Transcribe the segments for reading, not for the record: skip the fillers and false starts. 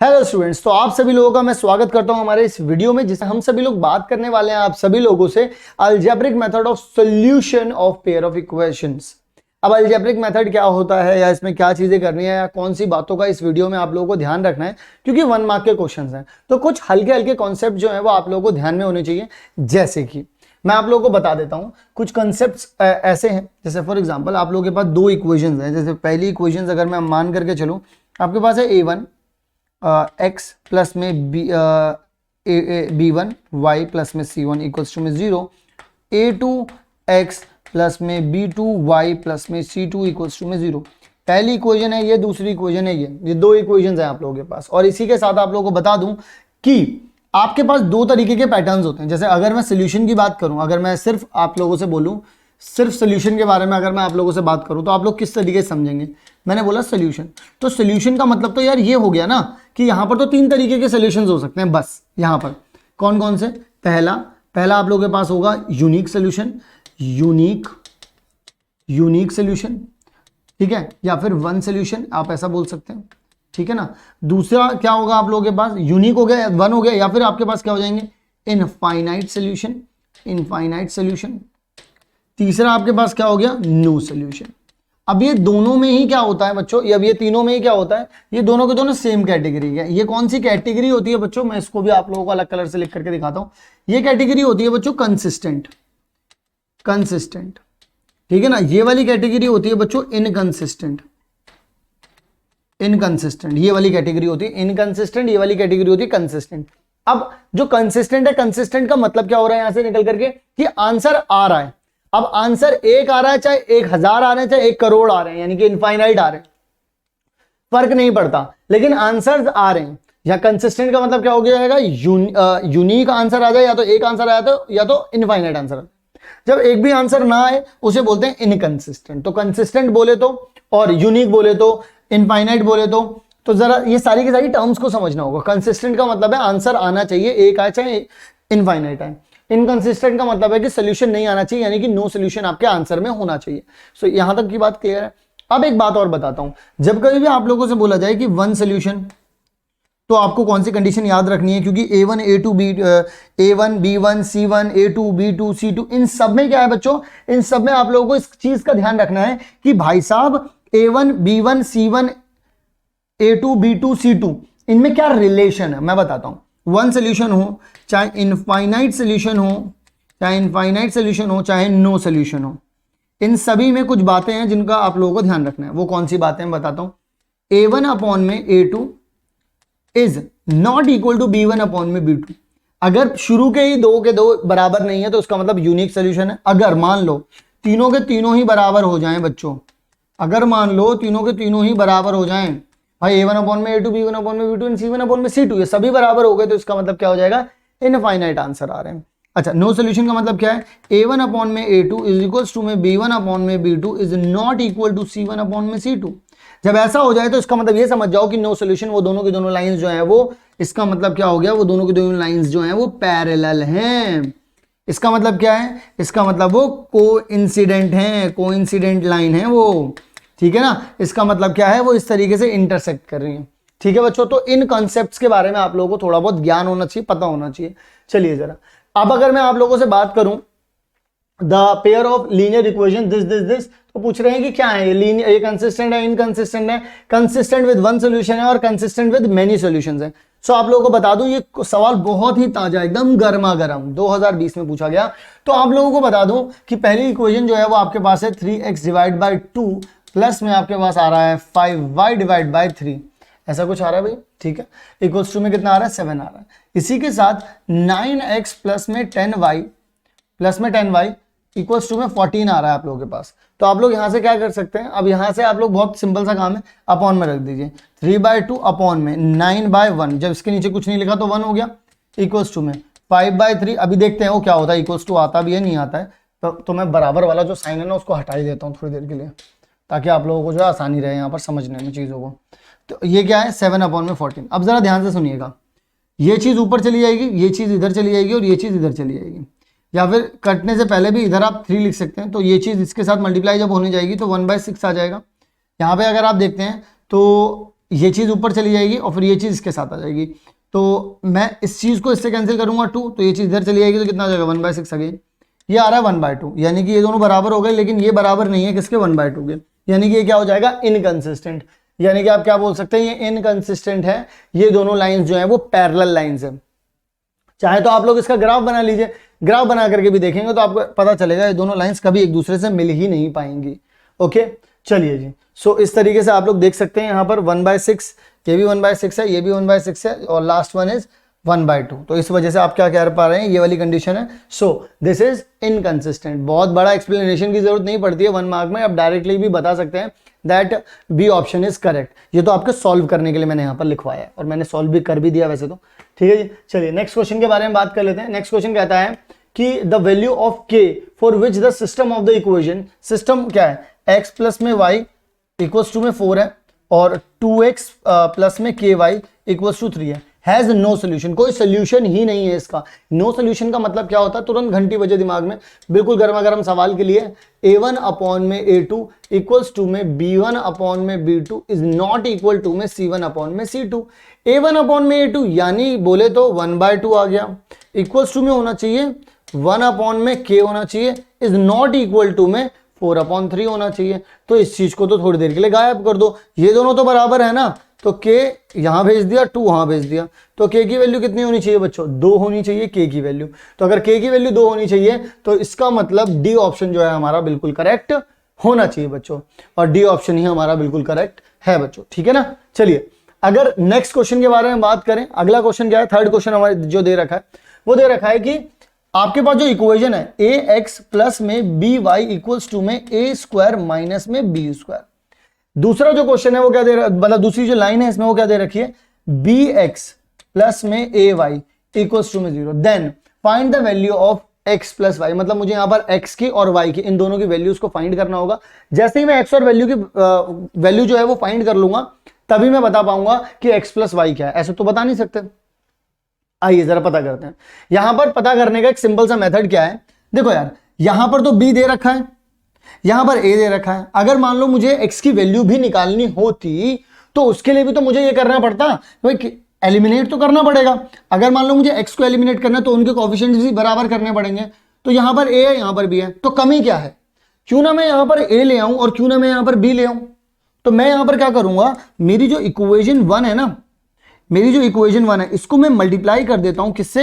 Hello students, तो आप सभी लोगों का मैं स्वागत करता हूं हमारे इस वीडियो में, जिसमें हम सभी लोग बात करने वाले हैं आप सभी लोगों से algebraic method of solution of pair of equations. अब अलजेब्रिक मेथड क्या होता है या इसमें क्या चीजें करनी है या कौन सी बातों का इस वीडियो में आप लोगों को ध्यान रखना है, क्योंकि 1 मार्क के क्वेश्चन हैं तो कुछ हल्के हल्के कॉन्सेप्ट जो है वो आप लोगों को ध्यान में होने चाहिए। जैसे कि मैं आप लोगों को बता देता हूं कुछ कॉन्सेप्ट्स ऐसे हैं, जैसे फॉर एग्जांपल आप लोगों के पास दो इक्वेशंस हैं। जैसे पहली इक्वेशंस अगर मैं मान करके चलूं, आपके पास है a1 x प्लस में b1 y प्लस में c1 इक्वल्स टू में 0, a2 x प्लस में b2 y प्लस में c2 इक्वल्स टू में 0। पहली इक्वेशन है ये, दूसरी इक्वेशन है ये दो इक्वेशंस हैं आप लोगों के पास। और इसी के साथ आप लोगों को बता दूं कि आपके पास दो तरीके के पैटर्न्स होते हैं। जैसे अगर मैं सोल्यूशन की बात करूं, अगर मैं सिर्फ आप लोगों से बोलूं, सिर्फ सोल्यूशन के बारे में अगर मैं आप लोगों से बात करूं तो आप लोग किस तरीके से समझेंगे। मैंने बोला सोल्यूशन, तो सोल्यूशन का मतलब तो यार ये हो गया ना कि यहां पर तो तीन तरीके के सोल्यूशंस हो सकते हैं बस। यहां पर कौन कौन से, पहला आप लोगों के पास होगा यूनिक सोल्यूशन, यूनिक सोल्यूशन, ठीक है, या फिर वन सोल्यूशन आप ऐसा बोल सकते हैं, ठीक है ना। दूसरा क्या होगा आप लोगों के पास, यूनिक हो गया, वन हो गया, या फिर आपके पास क्या हो जाएंगे इनफाइनाइट सोल्यूशन। तीसरा आपके पास क्या हो गया, नो सोल्यूशन। अब ये दोनों में ही क्या होता है बच्चों, अब ये तीनों में ही क्या होता है, ये दोनों के दोनों सेम कैटेगरी है। ये कौन सी कैटेगरी होती है बच्चों, मैं इसको भी आप लोगों को अलग कलर से लिख करके दिखाता हूं। ये कैटेगरी होती है बच्चों कंसिस्टेंट, ठीक है ना। ये वाली कैटेगरी होती है बच्चों इनकंसिस्टेंट। ये वाली कैटेगरी होती है इनकंसिस्टेंट, ये वाली कैटेगरी होती है कंसिस्टेंट। अब जो कंसिस्टेंट है, कंसिस्टेंट का मतलब क्या हो रहा है यहां से निकल करके कि आंसर आ रहा है। अब आंसर एक आ रहा है, चाहे 1000 आ रहे हैं, चाहे 1 करोड़ आ रहे हैं, यानी कि इनफाइनाइट आ रहे हैं, फर्क नहीं पड़ता, लेकिन आंसर्स आ रहे हैं। या कंसिस्टेंट का मतलब क्या हो गया, यूनिक आंसर आ जाए, या तो एक आंसर आया तो या तो इनफाइनाइट आंसर। जब एक भी आंसर ना आए उसे बोलते हैं इनकंसिस्टेंट। तो कंसिस्टेंट बोले तो और यूनिक बोले तो, इनफाइनाइट बोले तो जरा ये सारी की सारी टर्म्स को समझना होगा। कंसिस्टेंट का मतलब है आंसर आना चाहिए, एक आए चाहे इनफाइनाइट आए। इनकंसिस्टेंट का मतलब है कि सोल्यूशन नहीं आना चाहिए, यानी कि नो सोल्यूशन आपके आंसर में होना चाहिए। सो यहां तक की बात क्लियर है। अब एक बात और बताता हूं, जब कभी भी आप लोगों से बोला जाए कि वन सोल्यूशन, तो आपको कौन सी कंडीशन याद रखनी है, क्योंकि A1 B1 C1 A2 B2 C2 इन सब में क्या है बच्चों, इन सब में आप लोगों को इस चीज का ध्यान रखना है कि भाई साहब A1 B1 C1 A2 B2 C2 इनमें क्या रिलेशन है, मैं बताता हूं। वन सोल्यूशन हो, चाहे इनफाइनाइट सोल्यूशन हो, चाहे नो सोल्यूशन हो, इन सभी में कुछ बातें हैं जिनका आप लोगों को ध्यान रखना है। वो कौन सी बातें मैं बताता हूं। A1 अपॉन में A2 is not equal to B1 upon में B2। अगर शुरू के ही दो के दो बराबर नहीं है तो उसका मतलब यूनिक सोल्यूशन है। अगर मान लो तीनों के तीनों ही बराबर हो जाएं बच्चों, अगर मान लो तीनों के तीनों ही बराबर हो जाएं, भाई A1 अपॉन में A2 B1 अपॉन में B2 C1 अपॉन में C2 ये सभी बराबर हो गए, तो इसका मतलब क्या हो जाएगा, इनफाइनाइट आंसर आ रहे हैं। अच्छा, नो सोल्यूशन का मतलब क्या है, A1 अपॉन में A2 इज इक्वल्स टू में B1 अपॉन में B2 is not equal to C1 upon में C2। जब ऐसा हो जाए तो इसका मतलब ये समझ जाओ कि नो सोल्यूशन, वो दोनों की दोनों लाइंस जो है वो, इसका मतलब क्या हो गया, वो दोनों की दोनों लाइंस जो है वो पैरेलल हैं। इसका मतलब क्या है, इसका मतलब वो कोइंसिडेंट हैं, कोइंसिडेंट लाइन है वो, ठीक है ना। इसका मतलब क्या है, वो इस तरीके से इंटरसेक्ट कर रही है, ठीक है बच्चों। तो इन कॉन्सेप्ट्स के बारे में आप लोगों को थोड़ा बहुत ज्ञान होना चाहिए, पता होना चाहिए। चलिए जरा, अब अगर मैं आप लोगों से बात करूं the pair of linear equation this, तो पूछ रहे हैं कि क्या है ये लीनियर, ये कंसिस्टेंट है, इनकंसिस्टेंट है, कंसिस्टेंट विद वन सोल्यूशन है और कंसिस्टेंट विद मेनी सॉल्यूशंस है। सो आप लोगों को बता दूं ये सवाल बहुत ही ताजा, एकदम गर्मा गर्म 2020 में पूछा गया। तो आप लोगों को बता दूं कि पहली इक्वेशन जो है वो आपके पास है 3x डिवाइड बाई 2 प्लस में आपके पास आ रहा है 5y डिवाइड बाई 3, ऐसा कुछ आ रहा है भाई, ठीक है। इक्वल्स टू में कितना आ रहा है, 7 आ रहा है। इसी के साथ 9x प्लस में 10y इक्वल्स टू में 14 आ रहा है आप लोगों के पास। तो आप लोग यहां से क्या कर सकते हैं, अब यहां से आप लोग बहुत सिंपल सा काम है, अपॉन में रख दीजिए 3/2 अपॉन में 9/1, जब इसके नीचे कुछ नहीं लिखा तो 1 हो गया, इक्वल्स टू में 5/3। अभी देखते हैं वो क्या होता है, इक्वल्स टू आता भी है नहीं आता है, तो मैं बराबर वाला जो साइन है ना उसको हटा ही देता हूँ थोड़ी देर के लिए, ताकि आप लोगों को जो आसानी रहे यहाँ पर समझने में चीज़ों को। तो ये क्या है, 7 अपॉन में 14। अब जरा ध्यान से सुनिएगा, ये चीज़ ऊपर चली जाएगी, ये चीज़ इधर चली जाएगी और ये चीज़ इधर चली जाएगी, या फिर कटने से पहले भी इधर आप 3 लिख सकते हैं। तो ये चीज़ इसके साथ मल्टीप्लाई जब होने जाएगी तो 1/6 आ जाएगा। यहाँ पे अगर आप देखते हैं तो ये चीज़ ऊपर चली जाएगी और फिर ये चीज़ इसके साथ आ जाएगी। तो मैं इस चीज़ को इससे कैंसिल करूंगा 2, तो ये चीज़ इधर चली जाएगी, तो कितना हो जाएगा 1/6 अगेन। ये आ रहा है 1/2, यानी कि ये दोनों बराबर हो गए, लेकिन ये बराबर नहीं है किसके 1/2 के, यानी कि ये क्या हो जाएगा इनकंसिस्टेंट। यानी कि आप क्या बोल सकते हैं, ये इनकंसिस्टेंट है। ये दोनों लाइंस जो है वो पैरेलल लाइंस है। चाहे तो आप लोग इसका ग्राफ बना लीजिए, ग्राफ बना करके भी देखेंगे तो आपको पता चलेगा ये दोनों लाइंस कभी एक दूसरे से मिल ही नहीं पाएंगी। ओके चलिए जी, सो इस तरीके से आप लोग देख सकते हैं यहाँ पर 1/6, ये भी 1/6 है, ये भी 1/6 है, और लास्ट वन इज 1/2। तो इस वजह से आप क्या कह पा रहे हैं, ये वाली कंडीशन है। So this is inconsistent. बहुत बड़ा एक्सप्लेनेशन की जरूरत नहीं पड़ती है 1 मार्क में, आप डायरेक्टली भी बता सकते हैं that B option is correct. ये तो आपके सॉल्व करने के लिए मैंने यहाँ पर लिखवाया है, और मैंने सॉल्व भी कर भी दिया वैसे तो। ठीक है जी, चलिए नेक्स्ट क्वेश्चन के बारे में बात कर लेते हैं। नेक्स्ट क्वेश्चन कहता है कि द वैल्यू ऑफ के for which the system of the equation, system क्या है, x प्लस में y इक्वल्स टू में 4 है, और 2x प्लस में ky इक्वल्स टू 3 है, हैज नो सोल्यूशन, कोई सोल्यूशन ही नहीं है इसका। नो सोल्यूशन का मतलब क्या होता है, तुरंत घंटी बजे दिमाग में, बिल्कुल गर्मा गर्म सवाल के लिए। a1 अपॉन में a2 इक्वल्स टू में b1 अपॉन में b2 is not equal to में c1 अपॉन में c2। a1 अपॉन में a2 यानी बोले तो 1/2 आ गया, इक्वल्स टू में होना चाहिए 1 अपॉन में k होना चाहिए, इज नॉट इक्वल टू में 4/3 होना चाहिए। तो इस चीज को तो थोड़ी देर के लिए गायब कर दो, ये दोनों तो बराबर है ना, तो k यहां भेज दिया, 2 वहां भेज दिया, तो k की वैल्यू कितनी होनी चाहिए बच्चों, 2 होनी चाहिए k की वैल्यू। तो अगर k की वैल्यू 2 होनी चाहिए तो इसका मतलब डी ऑप्शन जो है हमारा बिल्कुल करेक्ट होना चाहिए बच्चों, और डी ऑप्शन ही हमारा बिल्कुल करेक्ट है बच्चों। ठीक है ना, चलिए अगर नेक्स्ट क्वेश्चन के बारे में बात करें, अगला क्वेश्चन क्या है, थर्ड क्वेश्चन हमारे जो दे रखा है वो दे रखा है कि आपके पास जो इक्वेशन है ax प्लस में by इक्वल्स टू में a² माइनस में b²। दूसरा जो क्वेश्चन है वो क्या दे रहा है, मतलब दूसरी जो लाइन है इसमें वो क्या दे रखी है, bx प्लस में ay इक्वल्स टू में 0, then find the value of x plus y। मतलब मुझे यहां पर x की और y की, इन दोनों की वैल्यूज को फाइंड करना होगा। जैसे ही मैं x और वैल्यू की वैल्यू जो है वो फाइंड कर लूंगा, तभी मैं बता पाऊंगा कि x प्लस y क्या है, ऐसे तो बता नहीं सकते। आइए जरा पता करते हैं। यहां पर पता करने का एक सिंपल सा मेथड क्या है, देखो यार यहां पर तो b दे रखा है, यहां पर a दे रखा है। अगर मान लो मुझे x की वैल्यू भी निकालनी होती तो उसके लिए भी तो मुझे ये करना पड़ता, भाई एलिमिनेट तो करना पड़ेगा। अगर मान लो मुझे x को एलिमिनेट करना है तो उनके कोएफिशिएंट्स भी बराबर करने पड़ेंगे। तो यहां पर a है, यहां पर b है, तो कमी क्या है, क्यों ना मैं यहां पर a ले आऊं और क्यों ना मैं यहां पर b ले आऊं। तो मैं यहां पर क्या करूंगा, मेरी जो इक्वेशन 1 है ना, मेरी जो इक्वेशन 1 है इसको मैं मल्टीप्लाई कर देता हूं किससे,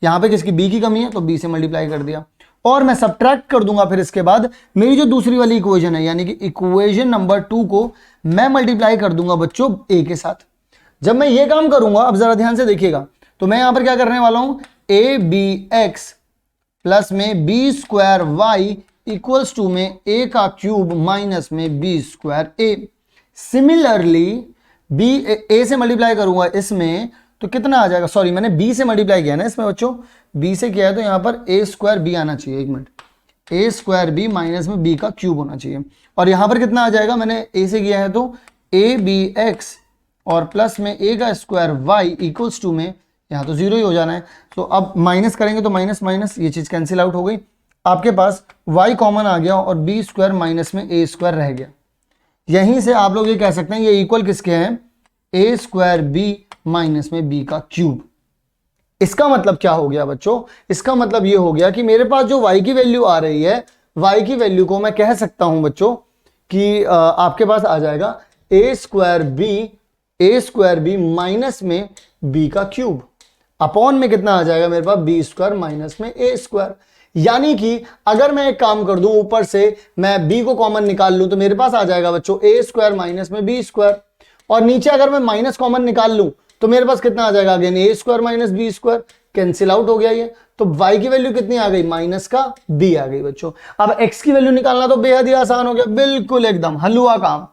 यहां पे किसकी b की कमी है तो b से मल्टीप्लाई कर दिया, और मैं सब्ट्रैक्ट कर दूंगा फिर इसके बाद मेरी जो दूसरी वाली इक्वेशन है यानी कि इक्वेशन नंबर 2 को मैं मल्टीप्लाई कर दूंगा बच्चों a के साथ। जब मैं ये काम करूंगा, अब जरा ध्यान से देखिएगा, तो मैं यहां पर क्या करने वाला हूं, abx प्लस में b² इक्वल्स टू में a³ माइनस में b²a। सिमिलरली b a से मल्टीप्लाई करूंगा इसमें तो कितना आ जाएगा, सॉरी मैंने b से मल्टीप्लाई किया ना इसमें बच्चों, b से किया है तो यहां पर a² आना चाहिए, एक मिनट, a² माइनस में b³ होना चाहिए। और यहां पर कितना आ जाएगा, मैंने a से किया है तो abx और प्लस में a² y इक्वल्स टू में, यहां तो 0 ही हो जाना है। तो अब माइनस करेंगे तो माइनस माइनस ये चीज कैंसिल आउट हो गई, आपके पास y कॉमन आ गया और b² माइनस में a² रह गया। यहीं से आप लोग ये कह सकते हैं ये इक्वल किसके हैं, a² माइनस में b³। इसका मतलब क्या हो गया बच्चों, इसका मतलब ये हो गया कि मेरे पास जो y की वैल्यू आ रही है, y की वैल्यू को मैं कह सकता हूं बच्चों कि आपके पास आ जाएगा a² माइनस में b³ अपॉन में कितना आ जाएगा मेरे पास b² माइनस में a²। यानी कि अगर मैं एक काम कर दूं, ऊपर से मैं b को कॉमन निकाल लूं तो मेरे पास आ जाएगा बच्चों a² माइनस में b², और नीचे अगर मैं माइनस कॉमन निकाल लूं तो मेरे पास कितना आ जाएगा, again a² minus b², cancel out हो गया ये। तो y की वैल्यू कितनी आ गई, माइनस का b आ गई बच्चों। अब x की वैल्यू निकालना तो बेहद ही आसान हो गया, बिल्कुल एकदम हलवा काम।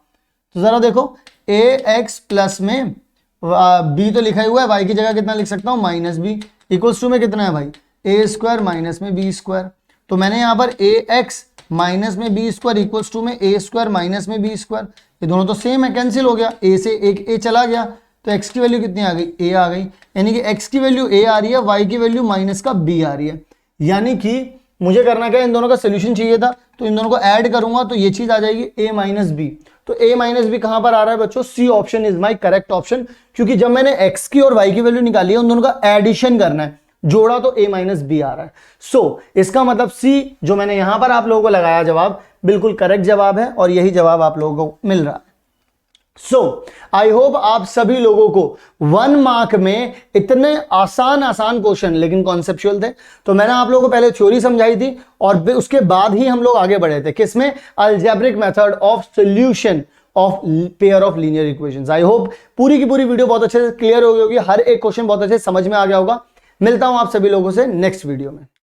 तो जरा देखो ax प्लस में b तो लिखा ही हुआ है, y की जगह कितना लिख सकता हूं, माइनस b इक्वल्स टू में कितना है भाई, a² माइनस में b²। तो मैंने यहां पर ax माइनस में b² इक्वल्स टू में a² माइनस में b², ये दोनों तो सेम है, कैंसिल हो गया, a से एक a चला गया, तो x की वैल्यू कितनी आ गई, a आ गई। यानी कि x की वैल्यू a आ रही है, y की वैल्यू माइनस का b आ रही है। यानी कि मुझे करना क्या, इन दोनों का सोल्यूशन चाहिए था, तो इन दोनों को ऐड करूंगा तो ये चीज आ जाएगी a माइनस बी। तो a माइनस बी कहां पर आ रहा है बच्चों, C option is my correct option, क्योंकि जब मैंने x की और y की वैल्यू निकाली है उन दोनों का एडिशन करना है, जोड़ा तो a माइनस बी आ रहा है। सो इसका मतलब C जो मैंने यहां पर आप लोगों को लगाया जवाब बिल्कुल करेक्ट जवाब है और यही जवाब आप लोगों को मिल रहा है। सो आई होप आप सभी लोगों को 1 मार्क में इतने आसान क्वेश्चन लेकिन कॉन्सेप्चुअल थे। तो मैंने आप लोगों को पहले थ्योरी समझाई थी और उसके बाद ही हम लोग आगे बढ़े थे किसमें, algebraic method of solution of pair of linear equations. I hope पूरी की पूरी वीडियो बहुत अच्छे से क्लियर हो गई होगी, हर एक क्वेश्चन बहुत अच्छे से समझ में आ गया होगा। मिलता हूं आप सभी लोगों से नेक्स्ट वीडियो में।